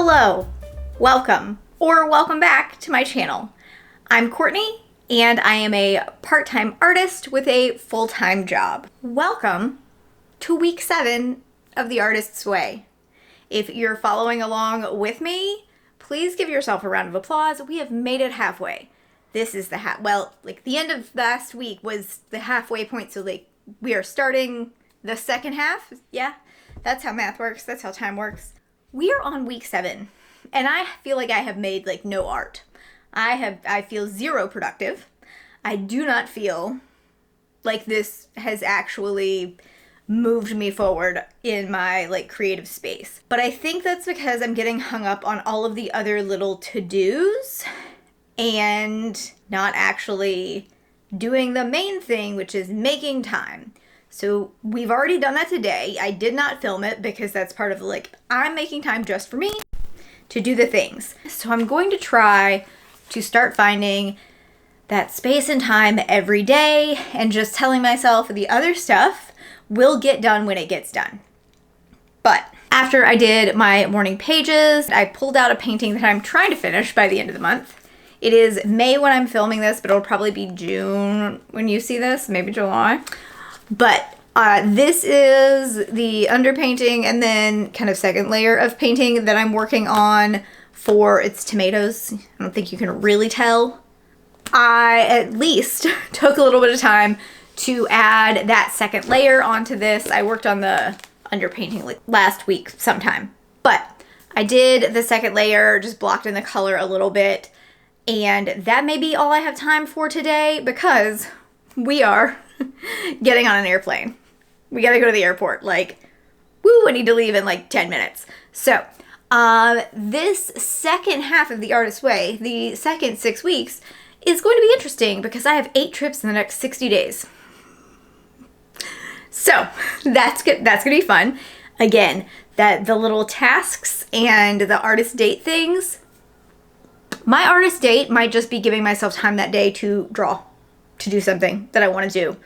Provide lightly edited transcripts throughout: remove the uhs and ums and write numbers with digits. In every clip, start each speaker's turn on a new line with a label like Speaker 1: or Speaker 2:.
Speaker 1: Hello, welcome, or welcome back to my channel. I'm Courtney, and I am a part-time artist with a full-time job. Welcome to week 7 of The Artist's Way. If you're following along with me, please give yourself a round of applause. We have made it halfway. This is the the end of last week was the halfway point, so we are starting the second half. Yeah, that's how math works. That's how time works. We are on week 7, and I feel like I have made no art. I feel zero productive. I do not feel like this has actually moved me forward in my creative space. But I think that's because I'm getting hung up on all of the other little to-dos and not actually doing the main thing, which is making time. So we've already done that today. I did not film it because that's part of I'm making time just for me to do the things. So I'm going to try to start finding that space and time every day and just telling myself the other stuff will get done when it gets done. But after I did my morning pages, I pulled out a painting that I'm trying to finish by the end of the month. It is May when I'm filming this, but it'll probably be June when you see this, maybe July. But this is the underpainting and then kind of second layer of painting that I'm working on for its tomatoes. I don't think you can really tell. I at least took a little bit of time to add that second layer onto this. I worked on the underpainting last week sometime. But I did the second layer, just blocked in the color a little bit. And that may be all I have time for today because we are getting on an airplane. We gotta go to the airport. I need to leave in 10 minutes. So, this second half of The Artist's Way, the second 6 weeks, is going to be interesting because I have 8 trips in the next 60 days. So, that's good. That's gonna be fun. Again, the little tasks and the artist date things. My artist date might just be giving myself time that day to draw, to do something that I want to do.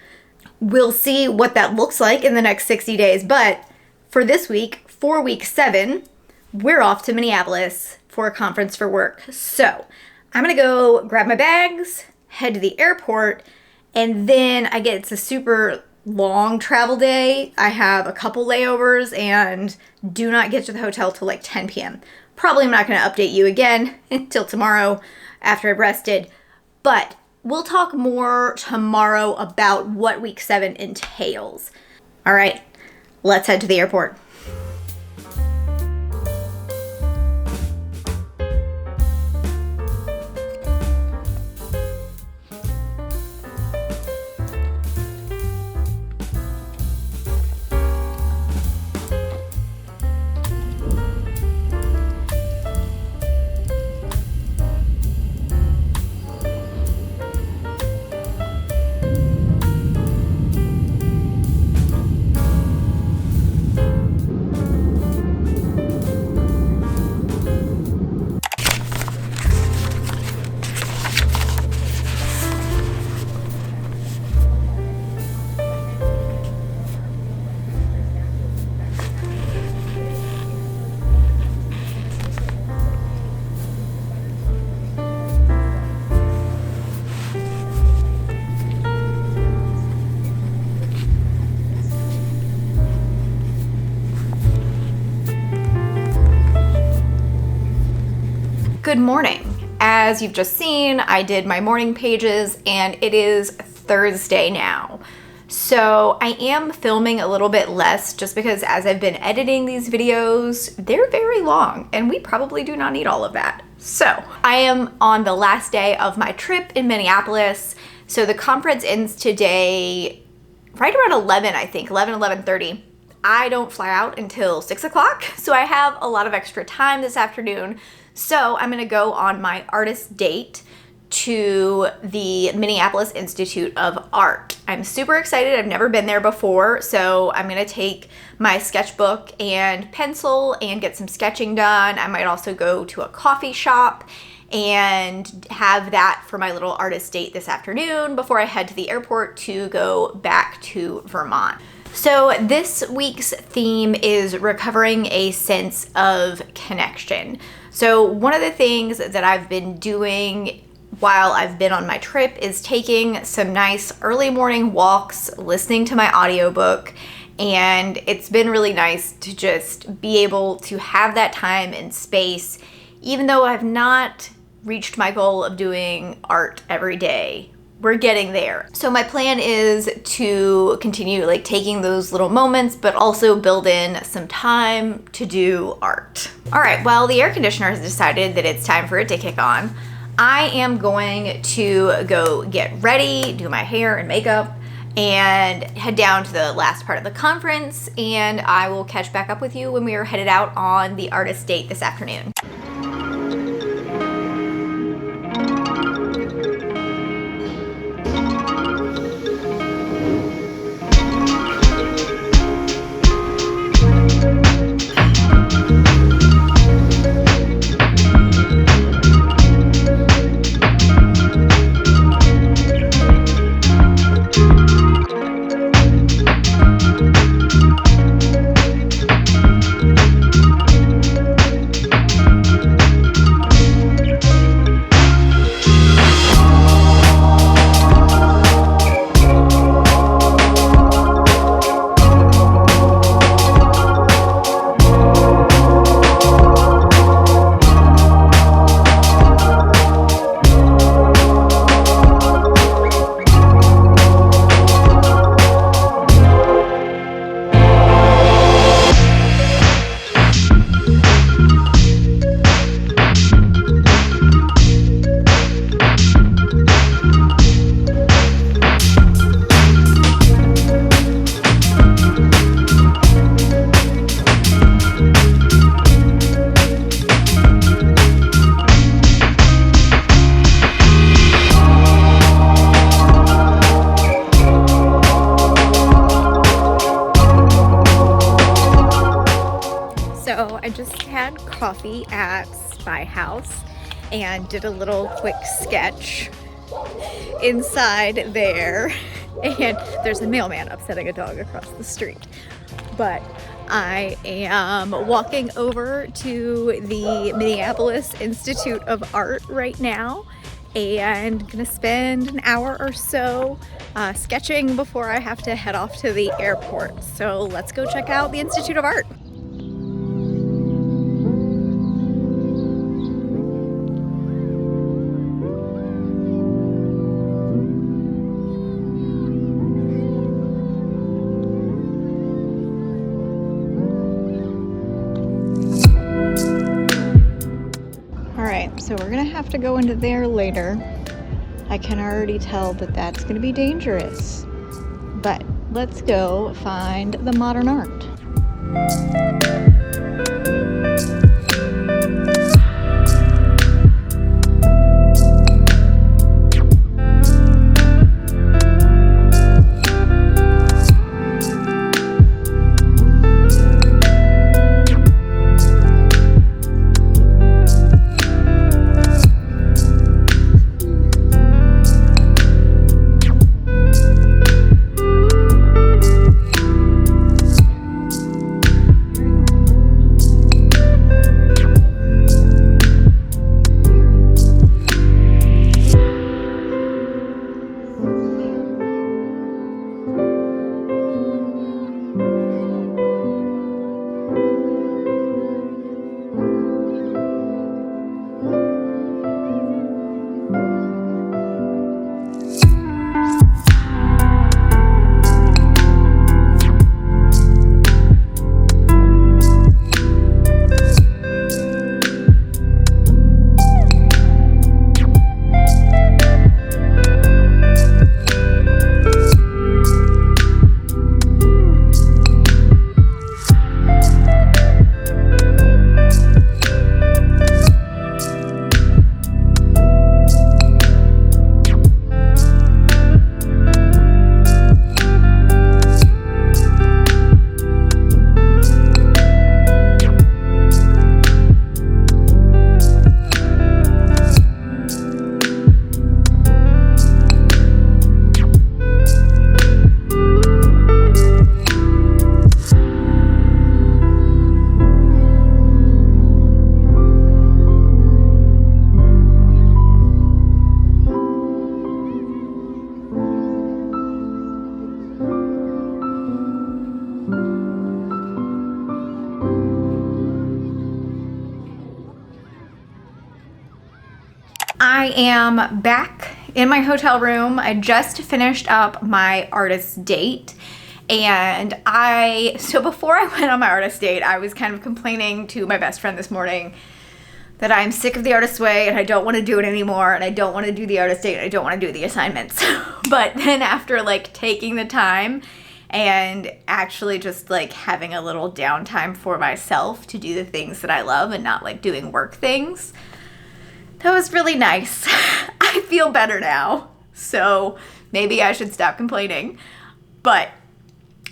Speaker 1: We'll see what that looks like in the next 60 days. But for this week, for week 7, we're off to Minneapolis for a conference for work. So I'm going to go grab my bags, head to the airport, and then it's a super long travel day. I have a couple layovers and do not get to the hotel till 10 p.m. Probably I'm not going to update you again until tomorrow after I've rested. But we'll talk more tomorrow about what week 7 entails. All right, let's head to the airport. Good morning. As you've just seen, I did my morning pages and it is Thursday now. So I am filming a little bit less just because as I've been editing these videos, they're very long and we probably do not need all of that. So I am on the last day of my trip in Minneapolis. So the conference ends today right around 11, I think, 11:30. I don't fly out until 6 o'clock, so I have a lot of extra time this afternoon. So I'm gonna go on my artist date to the Minneapolis Institute of Art. I'm super excited. I've never been there before, so I'm gonna take my sketchbook and pencil and get some sketching done. I might also go to a coffee shop and have that for my little artist date this afternoon before I head to the airport to go back to Vermont. So this week's theme is recovering a sense of connection. So one of the things that I've been doing while I've been on my trip is taking some nice early morning walks, listening to my audiobook, and it's been really nice to just be able to have that time and space, even though I've not reached my goal of doing art every day. We're getting there. So my plan is to continue taking those little moments, but also build in some time to do art. All right, well, the air conditioner has decided that it's time for it to kick on. I am going to go get ready, do my hair and makeup, and head down to the last part of the conference, and I will catch back up with you when we are headed out on the artist date this afternoon. So I just had coffee at Spy House and did a little quick sketch inside there. And there's a mailman upsetting a dog across the street. But I am walking over to the Minneapolis Institute of Art right now and gonna spend an hour or so sketching before I have to head off to the airport. So let's go check out the Institute of Art. So we're gonna have to go into there later. I can already tell that that's gonna be dangerous. But let's go find the modern art. I am back in my hotel room. I just finished up my artist date. And so before I went on my artist date, I was kind of complaining to my best friend this morning that I'm sick of the artist way and I don't want to do it anymore, and I don't want to do the artist date, and I don't want to do the assignments. But then after like taking the time and actually just like having a little downtime for myself to do the things that I love and not like doing work things, that was really nice. I feel better now, so maybe I should stop complaining. But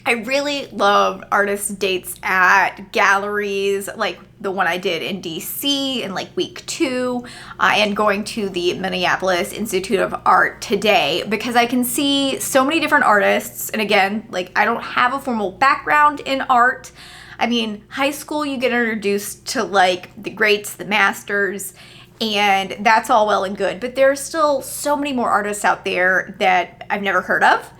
Speaker 1: I really love artist dates at galleries, like the one I did in DC in like week 2, and going to the Minneapolis Institute of Art today, because I can see so many different artists. And again, like I don't have a formal background in art. I mean, high school you get introduced to like the greats, the masters, and that's all well and good, but there's still so many more artists out there that I've never heard of.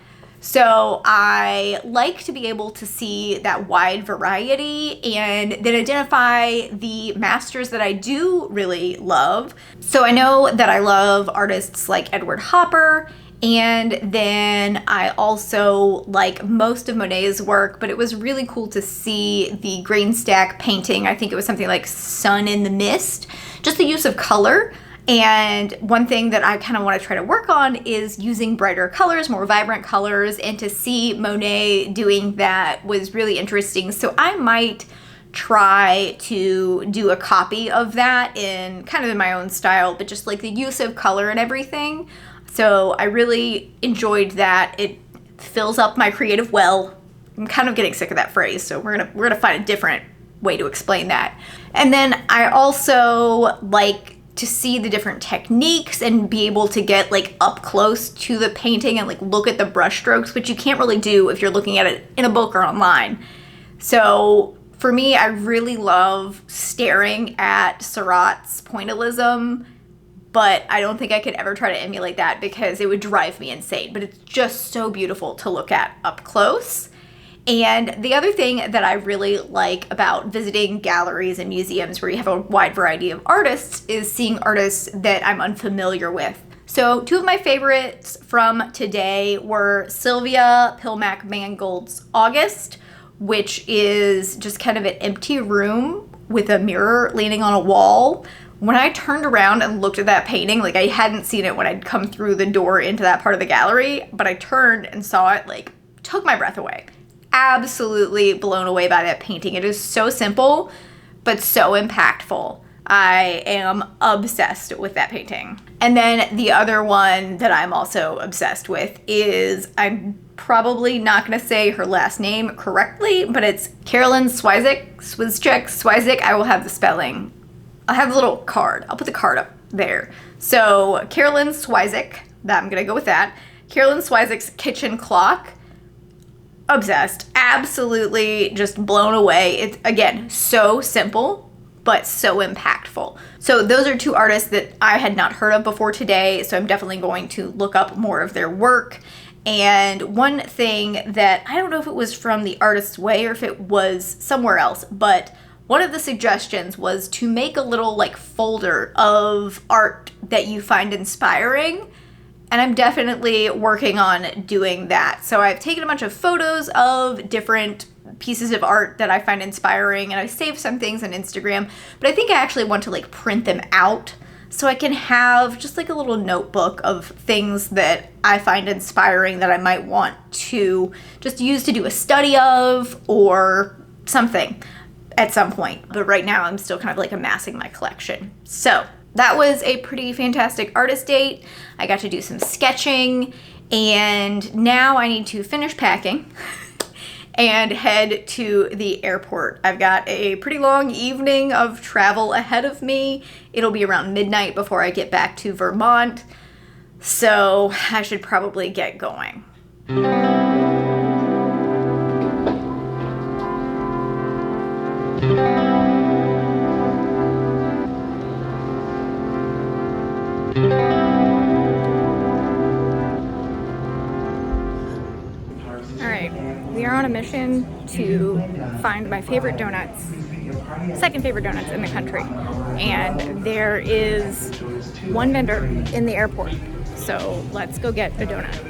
Speaker 1: So I like to be able to see that wide variety and then identify the masters that I do really love. So I know that I love artists like Edward Hopper, and then I also like most of Monet's work, but it was really cool to see the Greenstack painting. I think it was something like Sun in the Mist, just the use of color. And one thing that I kind of want to try to work on is using brighter colors, more vibrant colors, and to see Monet doing that was really interesting. So I might try to do a copy of that in kind of in my own style, but just like the use of color and everything. So I really enjoyed that. It fills up my creative well. I'm kind of getting sick of that phrase, so we're gonna find a different way to explain that. And then I also like to see the different techniques and be able to get like up close to the painting and like look at the brush strokes, which you can't really do if you're looking at it in a book or online. So for me, I really love staring at Seurat's pointillism, but I don't think I could ever try to emulate that because it would drive me insane. But it's just so beautiful to look at up close. And the other thing that I really like about visiting galleries and museums where you have a wide variety of artists is seeing artists that I'm unfamiliar with. So 2 of my favorites from today were Sylvia Pilmac Mangold's August, which is just kind of an empty room with a mirror leaning on a wall. When I turned around and looked at that painting, like I hadn't seen it when I'd come through the door into that part of the gallery, but I turned and saw it, like took my breath away. Absolutely blown away by that painting. It is so simple, but so impactful. I am obsessed with that painting. And then the other one that I'm also obsessed with is, I'm probably not gonna say her last name correctly, but it's Carolyn Swieczek. I will have the spelling. I'll have the little card. I'll put the card up there. So Carolyn Swieczek, I'm gonna go with that. Carolyn Swieck's Kitchen Clock. Obsessed, absolutely just blown away. It's again so simple but so impactful. So those are 2 artists that I had not heard of before today, so I'm definitely going to look up more of their work. And one thing that I don't know if it was from The Artist's Way or if it was somewhere else, but one of the suggestions was to make a little like folder of art that you find inspiring. And I'm definitely working on doing that. So I've taken a bunch of photos of different pieces of art that I find inspiring, and I saved some things on Instagram, but I think I actually want to like print them out so I can have just like a little notebook of things that I find inspiring that I might want to just use to do a study of or something at some point. But right now I'm still kind of like amassing my collection. So that was a pretty fantastic artist date. I got to do some sketching, and now I need to finish packing and head to the airport. I've got a pretty long evening of travel ahead of me. It'll be around midnight before I get back to Vermont, so I should probably get going. All right, we are on a a mission to find my favorite donuts, second favorite donuts in the country. And there is one vendor in the airport. So let's go get a donut.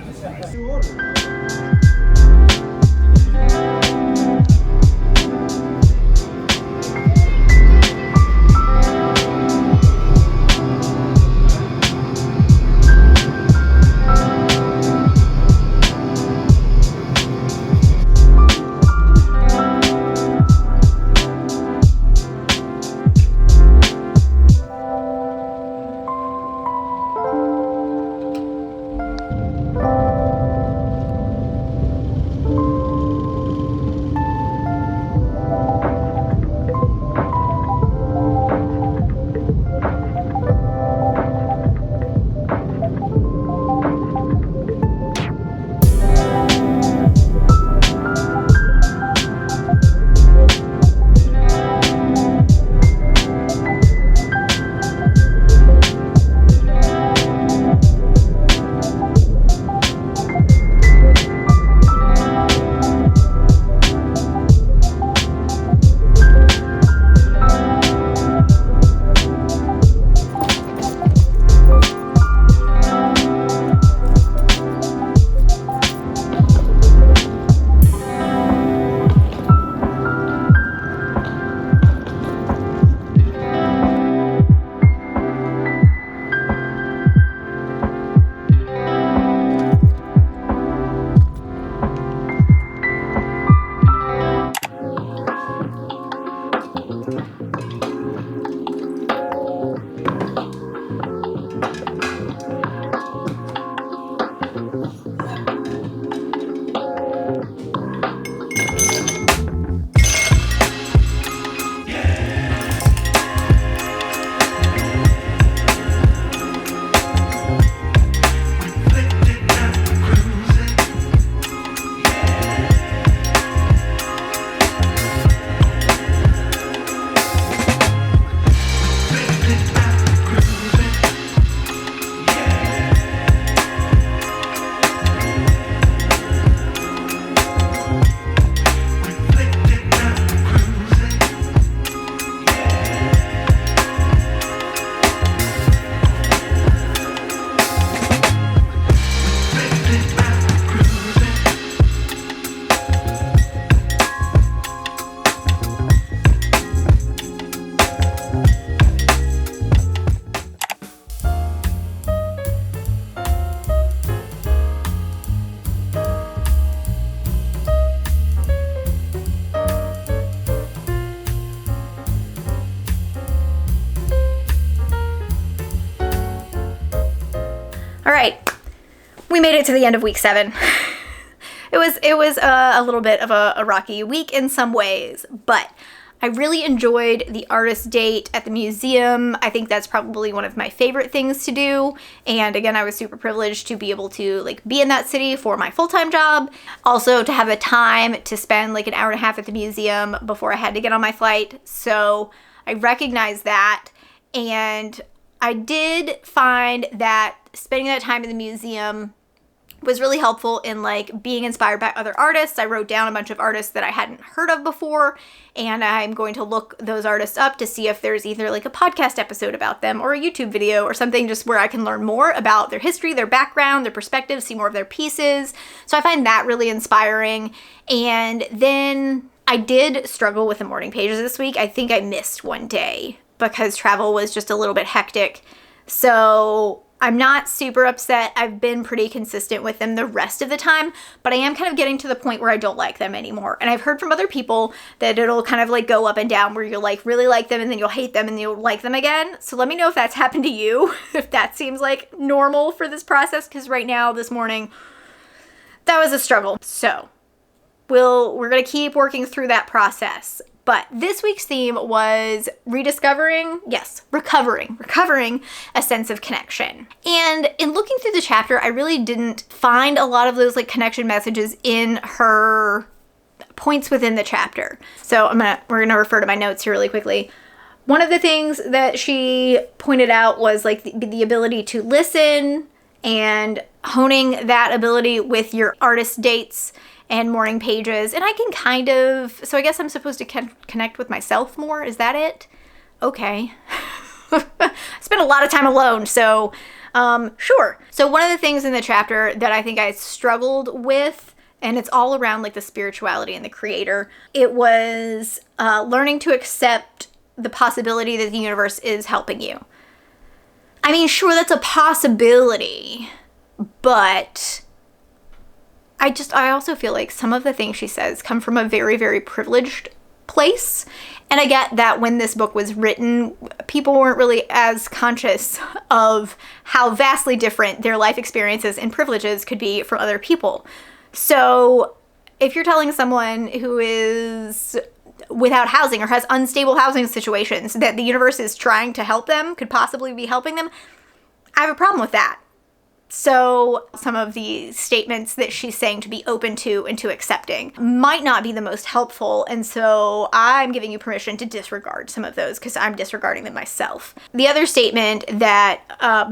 Speaker 1: All right, we made it to the end of week 7. It was a little bit of a rocky week in some ways, but I really enjoyed the artist date at the museum. I think that's probably one of my favorite things to do. And again, I was super privileged to be able to be in that city for my full-time job. Also to have a time to spend an hour and a half at the museum before I had to get on my flight. So I recognize that. And I did find that spending that time in the museum was really helpful in being inspired by other artists. I wrote down a bunch of artists that I hadn't heard of before, and I'm going to look those artists up to see if there's either a podcast episode about them or a YouTube video or something just where I can learn more about their history, their background, their perspective, see more of their pieces. So I find that really inspiring. And then I did struggle with the morning pages this week. I think I missed one day because travel was just a little bit hectic. So I'm not super upset. I've been pretty consistent with them the rest of the time, but I am kind of getting to the point where I don't like them anymore. And I've heard from other people that it'll kind of go up and down where you'll really like them and then you'll hate them and then you'll like them again. So let me know if that's happened to you, if that seems normal for this process, because right now, this morning, that was a struggle. So we're going to keep working through that process. But this week's theme was recovering a sense of connection. And in looking through the chapter, I really didn't find a lot of those connection messages in her points within the chapter. So we're gonna refer to my notes here really quickly. One of the things that she pointed out was the ability to listen and honing that ability with your artist dates and morning pages, and I can kind of, so I guess I'm supposed to connect with myself more. Is that it? Okay. I spent a lot of time alone, so sure. So one of the things in the chapter that I think I struggled with, and it's all around like the spirituality and the creator, it was learning to accept the possibility that the universe is helping you. I mean, sure, that's a possibility, but I also feel like some of the things she says come from a very, very privileged place. And I get that when this book was written, people weren't really as conscious of how vastly different their life experiences and privileges could be from other people. So if you're telling someone who is without housing or has unstable housing situations that the universe is trying to help them, could possibly be helping them, I have a problem with that. So some of the statements that she's saying to be open to and to accepting might not be the most helpful. And so I'm giving you permission to disregard some of those because I'm disregarding them myself. The other statement that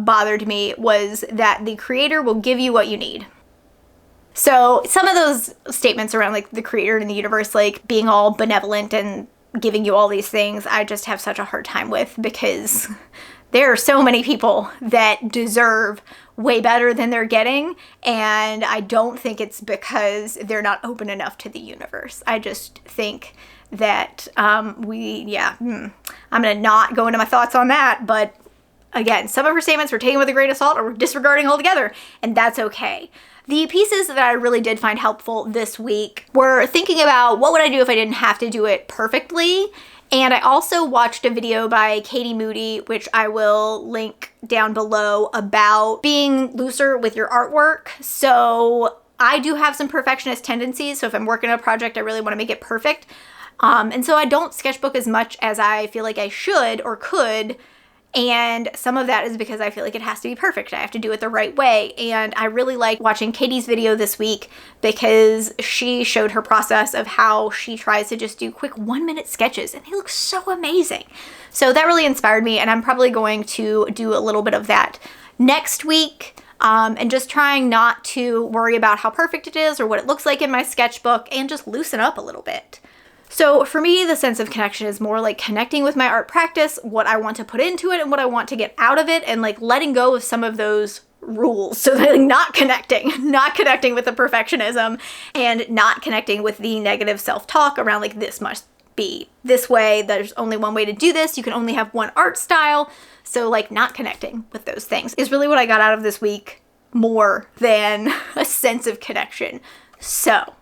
Speaker 1: bothered me was that the creator will give you what you need. So some of those statements around like the creator and the universe, like being all benevolent and giving you all these things, I just have such a hard time with because there are so many people that deserve way better than they're getting, and I don't think it's because they're not open enough to the universe. I just think that I'm gonna not go into my thoughts on that, but again, some of her statements were taken with a grain of salt or disregarding altogether, and that's okay. The pieces that I really did find helpful this week were thinking about what would I do if I didn't have to do it perfectly. And I also watched a video by Katie Moody, which I will link down below, about being looser with your artwork. So I do have some perfectionist tendencies. So if I'm working on a project, I really want to make it perfect. And so I don't sketchbook as much as I feel like I should or could. And some of that is because I feel like it has to be perfect. I have to do it the right way. And I really like watching Katie's video this week because she showed her process of how she tries to just do quick 1-minute sketches, and they look so amazing. So that really inspired me, and I'm probably going to do a little bit of that next week. And just trying not to worry about how perfect it is or what it looks like in my sketchbook, and just loosen up a little bit. So for me, the sense of connection is more like connecting with my art practice, what I want to put into it and what I want to get out of it, and like letting go of some of those rules. So like not connecting with the perfectionism, and not connecting with the negative self-talk around like this must be this way, there's only one way to do this, you can only have one art style. So like not connecting with those things is really what I got out of this week, more than a sense of connection. So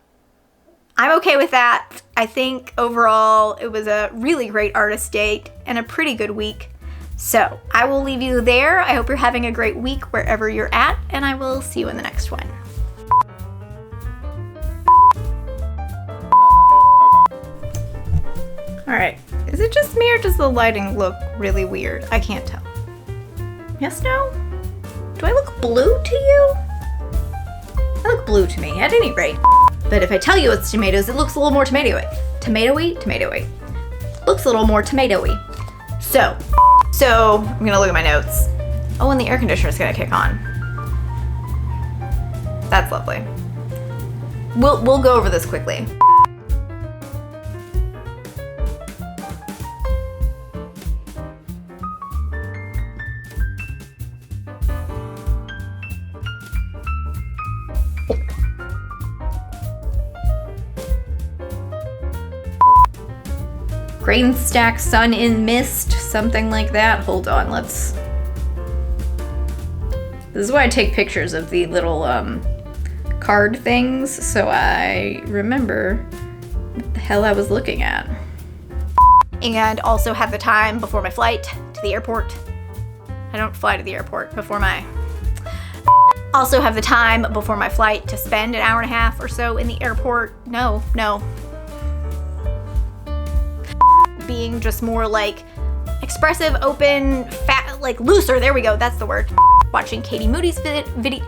Speaker 1: I'm okay with that. I think overall it was a really great artist date and a pretty good week. So I will leave you there. I hope you're having a great week wherever you're at, and I will see you in the next one. All right, is it just me or does the lighting look really weird? I can't tell. Yes, no? Do I look blue to you? I look blue to me, at any rate. But if I tell you it's tomatoes, it looks a little more tomatoey. Tomatoey? Looks a little more tomatoey. So I'm gonna look at my notes. Oh, and the air conditioner's gonna kick on. That's lovely. We'll go over this quickly. Grain stack, sun in mist, something like that. Hold on, this is why I take pictures of the little card things, so I remember what the hell I was looking at. And also have the time before my flight to the airport. I don't fly to the airport before my... Also have the time before my flight to spend an hour and a half or so in the airport. No. Being just more like expressive, open, fat, like looser. There we go. That's the word. Watching Katie Moody's video.